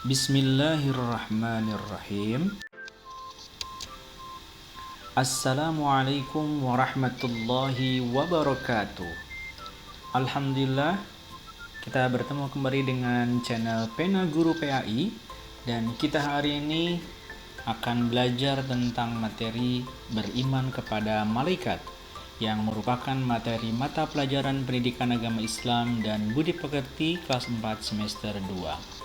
Bismillahirrahmanirrahim. Assalamualaikum warahmatullahi wabarakatuh. Alhamdulillah, kita bertemu kembali dengan channel Pena Guru PAI, dan kita hari ini akan belajar tentang materi beriman kepada malaikat yang merupakan materi mata pelajaran pendidikan agama Islam dan budi pekerti kelas 4 semester 2.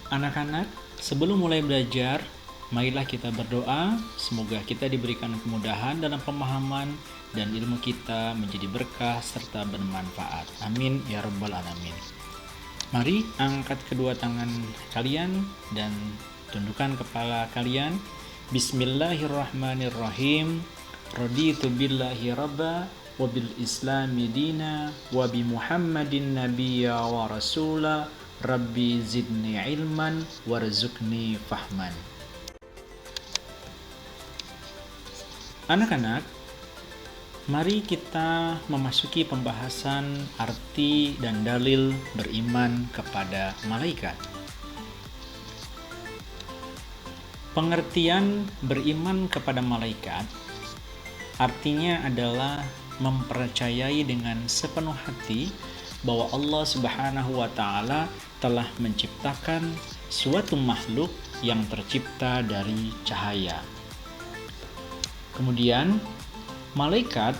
Anak-anak, sebelum mulai belajar, marilah kita berdoa. Semoga kita diberikan kemudahan dalam pemahaman dan ilmu kita menjadi berkah serta bermanfaat. Amin ya rabbal alamin. Mari angkat kedua tangan kalian dan tundukkan kepala kalian. Bismillahirrahmanirrahim. Raditu billahi rabba wa bil islami dina wa bi Muhammadin nabiyya wa rasula. Rabbi zidni ilman warzuqni fahman. Anak-anak, mari kita memasuki pembahasan arti dan dalil beriman kepada malaikat. Pengertian beriman kepada malaikat artinya adalah mempercayai dengan sepenuh hati bahwa Allah Subhanahu wa Ta'ala telah menciptakan suatu makhluk yang tercipta dari cahaya. Kemudian, malaikat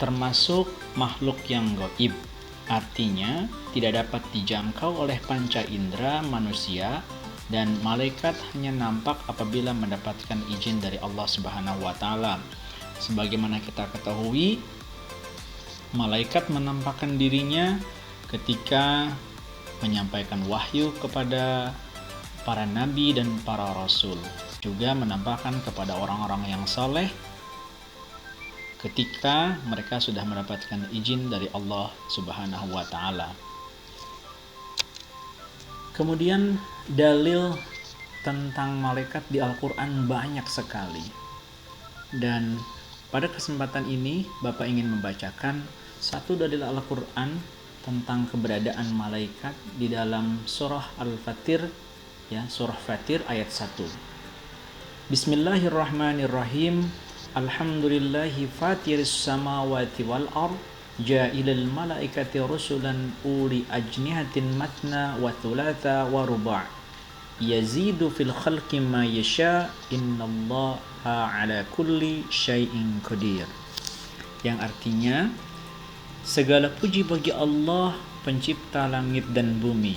termasuk makhluk yang gaib, artinya tidak dapat dijangkau oleh panca indera manusia, dan malaikat hanya nampak apabila mendapatkan izin dari Allah Subhanahu wa Ta'ala. Sebagaimana kita ketahui, malaikat menampakkan dirinya ketika menyampaikan wahyu kepada para nabi dan para rasul, juga menampakkan kepada orang-orang yang saleh ketika mereka sudah mendapatkan izin dari Allah Subhanahu wa Ta'ala. Kemudian dalil tentang malaikat di Al-Quran banyak sekali, dan pada kesempatan ini Bapak ingin membacakan satu dalil Al-Quran tentang keberadaan malaikat di dalam surah Al-Fatir, ya, surah Fatir ayat 1. Bismillahirrahmanirrahim. Alhamdulillahi fatiris samawati wal ard ja'ilal malaikati rusulan uli ajnihatin matna wa thulatha wa ruba' yazidu fil khalqi ma yasha innallaha ala kulli syai'in qadir. Yang artinya, segala puji bagi Allah, pencipta langit dan bumi,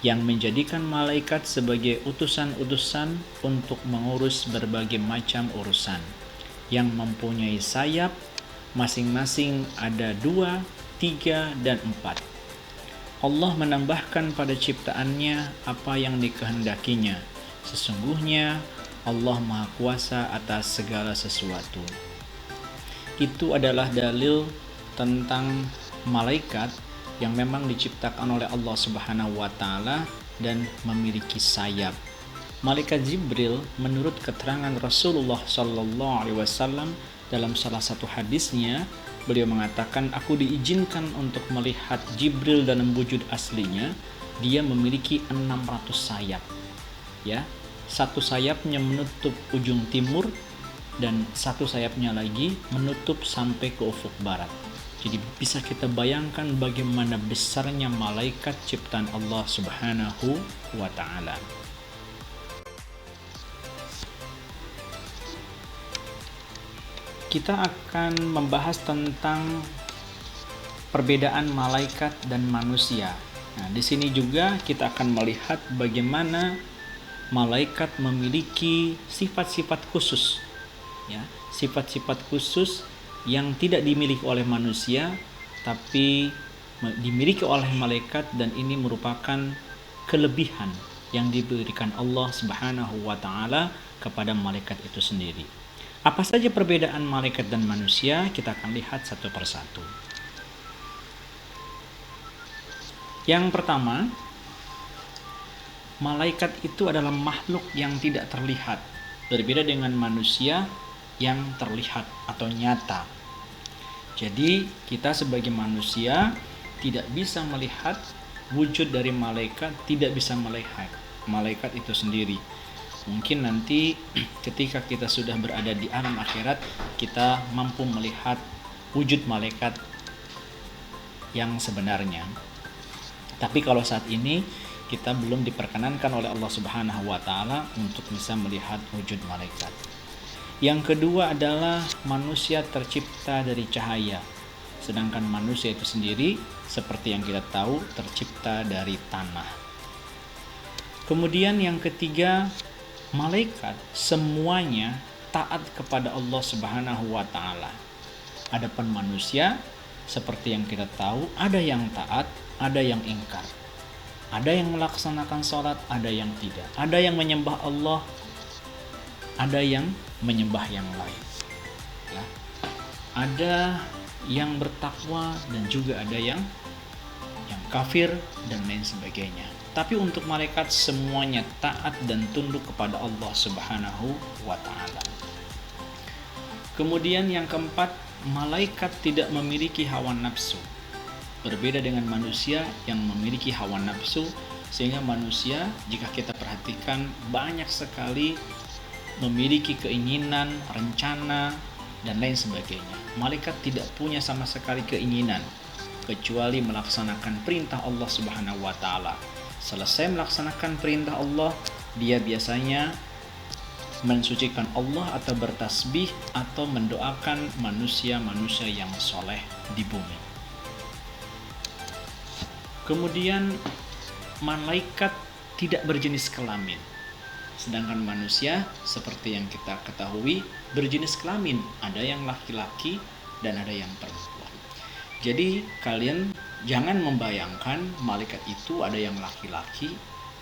yang menjadikan malaikat sebagai utusan-utusan untuk mengurus berbagai macam urusan, yang mempunyai sayap, masing-masing ada 2, 3, dan 4. Allah menambahkan pada ciptaannya apa yang dikehendakinya. Sesungguhnya Allah Maha Kuasa atas segala sesuatu. Itu adalah dalil tentang malaikat yang memang diciptakan oleh Allah Subhanahu wa Ta'ala dan memiliki sayap. Malaikat Jibril, menurut keterangan Rasulullah Sallallahu Alaihi Wasallam dalam salah satu hadisnya, beliau mengatakan, aku diizinkan untuk melihat Jibril dalam wujud aslinya. Dia memiliki 600 sayap, ya. Satu sayapnya menutup ujung timur dan satu sayapnya lagi menutup sampai ke ufuk barat. Jadi bisa kita bayangkan bagaimana besarnya malaikat ciptaan Allah Subhanahu wa Ta'ala. Kita akan membahas tentang perbedaan malaikat dan manusia. Nah, di sini juga kita akan melihat bagaimana malaikat memiliki sifat-sifat khusus, ya, sifat-sifat khusus yang tidak dimiliki oleh manusia tapi dimiliki oleh malaikat, dan ini merupakan kelebihan yang diberikan Allah Subhanahu wa Ta'ala kepada malaikat itu sendiri. Apa saja perbedaan malaikat dan manusia? Kita akan lihat satu persatu. Yang pertama, malaikat itu adalah makhluk yang tidak terlihat, berbeda dengan manusia yang terlihat atau nyata. Jadi kita sebagai manusia tidak bisa melihat wujud dari malaikat, tidak bisa melihat. malaikat itu sendiri. Mungkin nanti ketika kita sudah berada di alam akhirat, kita mampu melihat wujud malaikat yang sebenarnya. Tapi kalau saat ini kita belum diperkenankan oleh Allah Subhanahu wa taala untuk bisa melihat wujud malaikat. Yang kedua adalah manusia tercipta dari cahaya. Sedangkan manusia itu sendiri seperti yang kita tahu tercipta dari tanah. Kemudian yang ketiga, malaikat semuanya taat kepada Allah Subhanahu wa taala. Adapun manusia seperti yang kita tahu, ada yang taat, ada yang ingkar. Ada yang melaksanakan sholat, ada yang tidak. Ada yang menyembah Allah, ada yang menyembah yang lain. Ya. Ada yang bertakwa dan juga ada yang kafir dan lain sebagainya. Tapi untuk malaikat semuanya taat dan tunduk kepada Allah Subhanahu wa taala. Kemudian yang keempat, malaikat tidak memiliki hawa nafsu. Berbeda dengan manusia yang memiliki hawa nafsu, sehingga manusia jika kita perhatikan banyak sekali memiliki keinginan, rencana, dan lain sebagainya. Malaikat tidak punya sama sekali keinginan kecuali melaksanakan perintah Allah Subhanahu wa taala. Selesai melaksanakan perintah Allah, dia biasanya mensucikan Allah atau bertasbih atau mendoakan manusia-manusia yang soleh di bumi. Kemudian malaikat tidak berjenis kelamin. Sedangkan manusia seperti yang kita ketahui berjenis kelamin, ada yang laki-laki dan ada yang perempuan. Jadi kalian jangan membayangkan malaikat itu ada yang laki-laki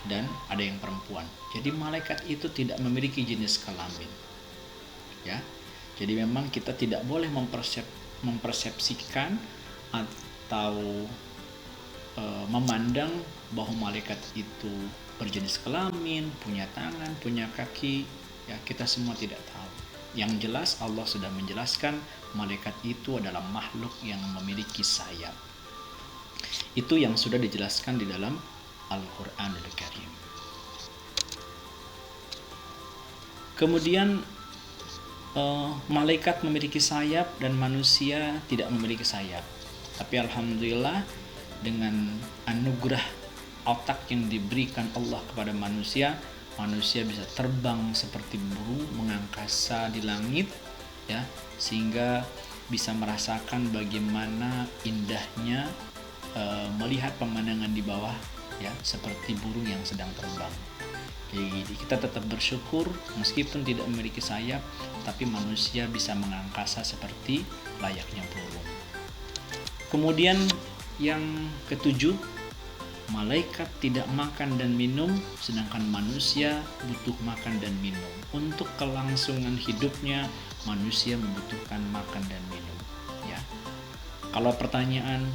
dan ada yang perempuan. Jadi malaikat itu tidak memiliki jenis kelamin. Ya. Jadi memang kita tidak boleh mempersepsikan atau memandang bahwa malaikat itu berjenis kelamin, punya tangan, punya kaki. Ya, kita semua tidak tahu. Yang jelas Allah sudah menjelaskan malaikat itu adalah makhluk yang memiliki sayap. Itu yang sudah dijelaskan di dalam Al-Qur'anul Karim. Kemudian malaikat memiliki sayap dan manusia tidak memiliki sayap. Tapi alhamdulillah dengan anugerah otak yang diberikan Allah kepada manusia, manusia bisa terbang seperti burung mengangkasa di langit, ya, sehingga bisa merasakan bagaimana indahnya melihat pemandangan di bawah, ya, seperti burung yang sedang terbang. Jadi kita tetap bersyukur meskipun tidak memiliki sayap, tapi manusia bisa mengangkasa seperti layaknya burung. Kemudian yang ketujuh, malaikat tidak makan dan minum, sedangkan manusia butuh makan dan minum. Untuk kelangsungan hidupnya, manusia membutuhkan makan dan minum. Ya. Kalau pertanyaan,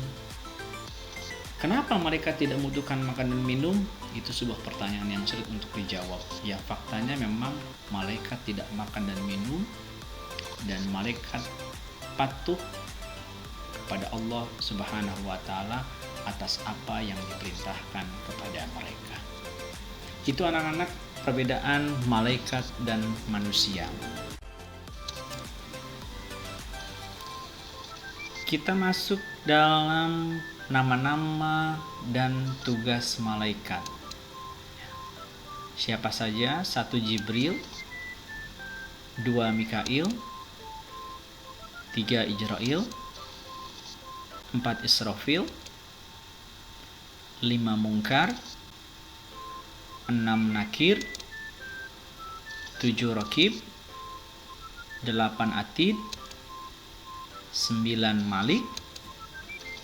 kenapa malaikat tidak membutuhkan makan dan minum? Itu sebuah pertanyaan yang sulit untuk dijawab. Ya, faktanya memang malaikat tidak makan dan minum, dan malaikat patuh kepada Allah Subhanahu wa taala atas apa yang diperintahkan kepada mereka. Itu anak-anak perbedaan malaikat dan manusia. Kita masuk dalam nama-nama dan tugas malaikat. Siapa saja? 1 Jibril, 2 Mikail, 3 Ijrail, 4 Israfil, 5 Munkar, 6 Nakir, 7 Rakib, 8 Atid, 9 Malik,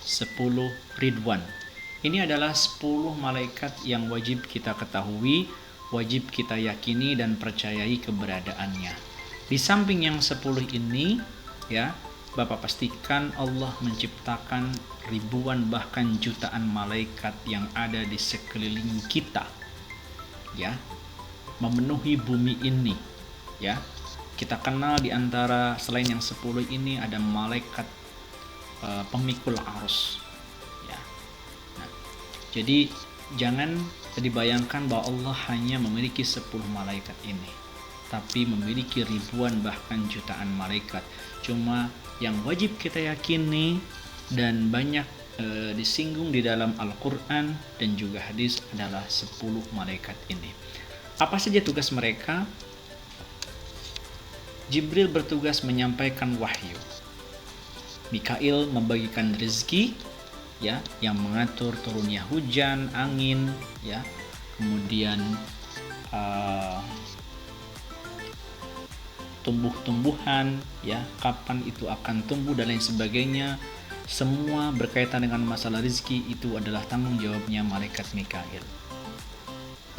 10 Ridwan. Ini adalah 10 malaikat yang wajib kita ketahui, wajib kita yakini dan percayai keberadaannya. Di samping yang 10 ini, ya, Bapak pastikan Allah menciptakan ribuan bahkan jutaan malaikat yang ada di sekeliling kita, ya, memenuhi bumi ini, ya. Kita kenal di antara selain yang 10 ini ada malaikat pemikul arus, ya. Nah, jadi jangan Jadi bayangkan bahwa Allah hanya memiliki 10 malaikat ini, tapi memiliki ribuan bahkan jutaan malaikat. Cuma yang wajib kita yakini dan banyak disinggung di dalam Al-Quran dan juga hadis adalah 10 malaikat ini. Apa saja tugas mereka? Jibril bertugas menyampaikan wahyu. Mikail membagikan rezeki, ya, yang mengatur turunnya hujan, angin, ya. Kemudian tumbuh-tumbuhan, ya, kapan itu akan tumbuh dan lain sebagainya. Semua berkaitan dengan masalah rezeki itu adalah tanggung jawabnya malaikat Mikail.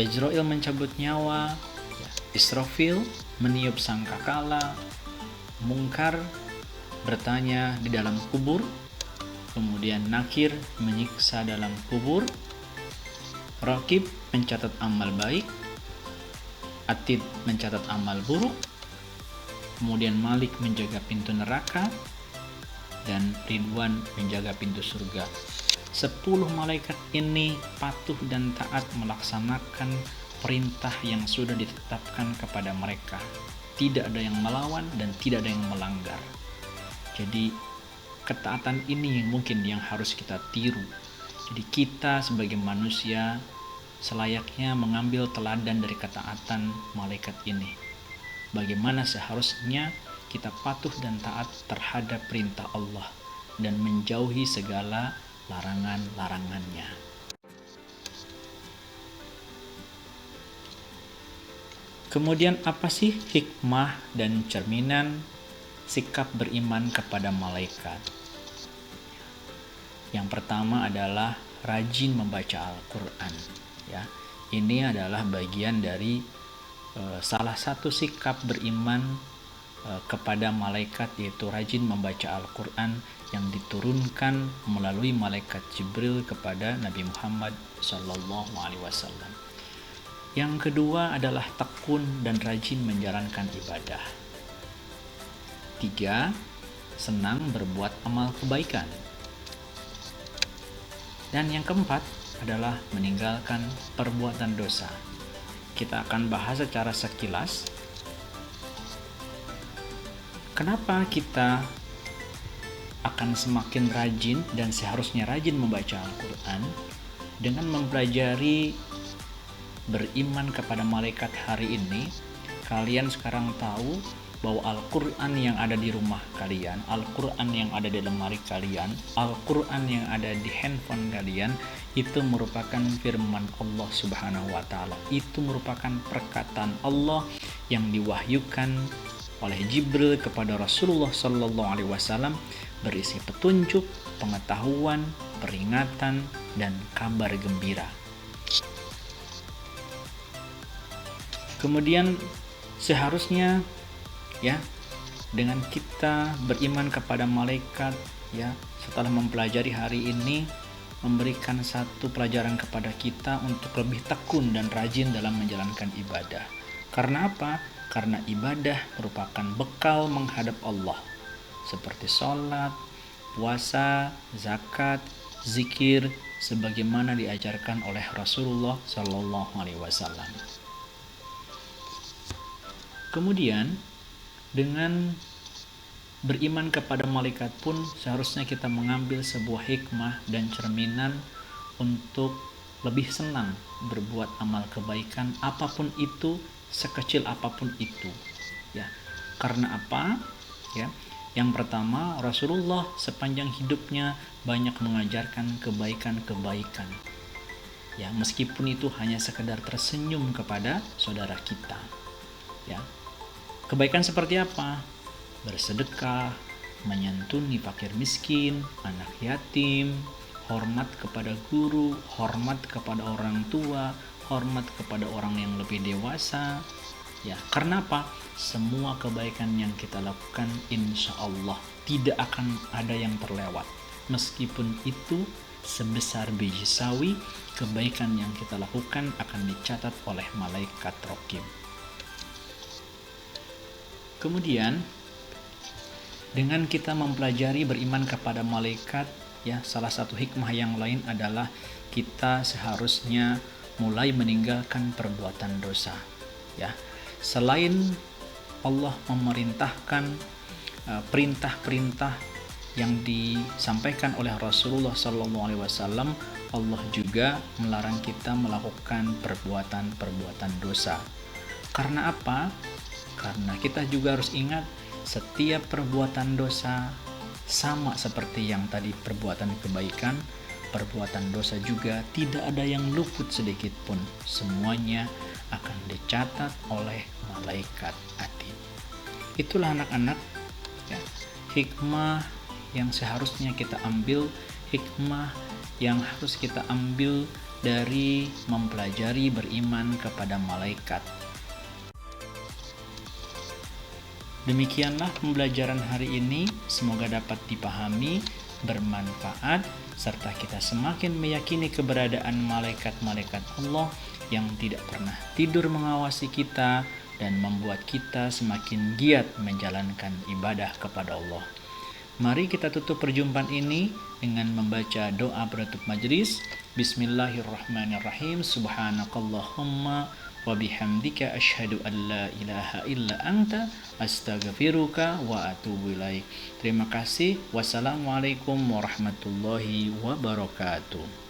Ijrail mencabut nyawa, ya. Israfil meniup sangkakala, Mungkar bertanya di dalam kubur, kemudian Nakir menyiksa dalam kubur, Raqib mencatat amal baik, Atid mencatat amal buruk, kemudian Malik menjaga pintu neraka, dan Ridwan menjaga pintu surga. 10 malaikat ini patuh dan taat melaksanakan perintah yang sudah ditetapkan kepada mereka. Tidak ada yang melawan dan tidak ada yang melanggar. Jadi ketaatan ini mungkin yang harus kita tiru. Jadi kita sebagai manusia selayaknya mengambil teladan dari ketaatan malaikat ini. Bagaimana seharusnya kita patuh dan taat terhadap perintah Allah dan menjauhi segala larangan-larangannya. Kemudian apa sih hikmah dan cerminan sikap beriman kepada malaikat? Yang pertama adalah rajin membaca Al-Quran, ya. Ini adalah bagian dari salah satu sikap beriman kepada malaikat, yaitu rajin membaca Al-Quran yang diturunkan melalui malaikat Jibril kepada Nabi Muhammad SAW. Yang kedua adalah tekun dan rajin menjalankan ibadah. 3. Senang berbuat amal kebaikan. Dan yang keempat adalah meninggalkan perbuatan dosa. Kita akan bahas secara sekilas. Kenapa kita akan semakin rajin dan seharusnya rajin membaca Al-Quran? Dengan mempelajari beriman kepada malaikat hari ini, kalian sekarang tahu bahwa Al-Quran yang ada di rumah kalian, Al-Quran yang ada di lemari kalian, Al-Quran yang ada di handphone kalian, itu merupakan firman Allah Subhanahu wa Ta'ala. Itu merupakan perkataan Allah yang diwahyukan oleh Jibril kepada Rasulullah Sallallahu Alaihi Wasallam, berisi petunjuk, pengetahuan, peringatan, dan kabar gembira. Kemudian seharusnya, ya, dengan kita beriman kepada malaikat, ya, setelah mempelajari hari ini, memberikan satu pelajaran kepada kita untuk lebih tekun dan rajin dalam menjalankan ibadah. Karena apa? Karena ibadah merupakan bekal menghadap Allah, seperti sholat, puasa, zakat, zikir, sebagaimana diajarkan oleh Rasulullah Sallallahu Alaihi Wasallam. Kemudian dengan beriman kepada malaikat pun seharusnya kita mengambil sebuah hikmah dan cerminan untuk lebih senang berbuat amal kebaikan apapun itu, sekecil apapun itu, ya. Karena apa? Ya. Yang pertama, Rasulullah sepanjang hidupnya banyak mengajarkan kebaikan-kebaikan. Ya, meskipun itu hanya sekedar tersenyum kepada saudara kita. Ya. Kebaikan seperti apa? Bersedekah, menyantuni fakir miskin, anak yatim, hormat kepada guru, hormat kepada orang tua, hormat kepada orang yang lebih dewasa. Ya, karena apa? Semua kebaikan yang kita lakukan insya Allah tidak akan ada yang terlewat. Meskipun itu sebesar biji sawi, kebaikan yang kita lakukan akan dicatat oleh malaikat Raqib. Kemudian dengan kita mempelajari beriman kepada malaikat, ya, salah satu hikmah yang lain adalah kita seharusnya mulai meninggalkan perbuatan dosa. Ya, selain Allah memerintahkan perintah-perintah yang disampaikan oleh Rasulullah SAW, Allah juga melarang kita melakukan perbuatan-perbuatan dosa. Karena apa? Karena kita juga harus ingat setiap perbuatan dosa sama seperti yang tadi perbuatan kebaikan, perbuatan dosa juga tidak ada yang luput sedikit pun. Semuanya akan dicatat oleh malaikat atid. Itulah anak-anak, ya, hikmah yang seharusnya kita ambil, hikmah yang harus kita ambil dari mempelajari beriman kepada malaikat. Demikianlah pembelajaran hari ini, semoga dapat dipahami, bermanfaat, serta kita semakin meyakini keberadaan malaikat-malaikat Allah yang tidak pernah tidur mengawasi kita dan membuat kita semakin giat menjalankan ibadah kepada Allah. Mari kita tutup perjumpaan ini dengan membaca doa penutup majelis. Bismillahirrahmanirrahim. Subhanakallahumma wa bihamdika asyhadu an la ilaha illa anta astaghfiruka wa atubu ilaik. Terima kasih. Wassalamualaikum warahmatullahi wabarakatuh.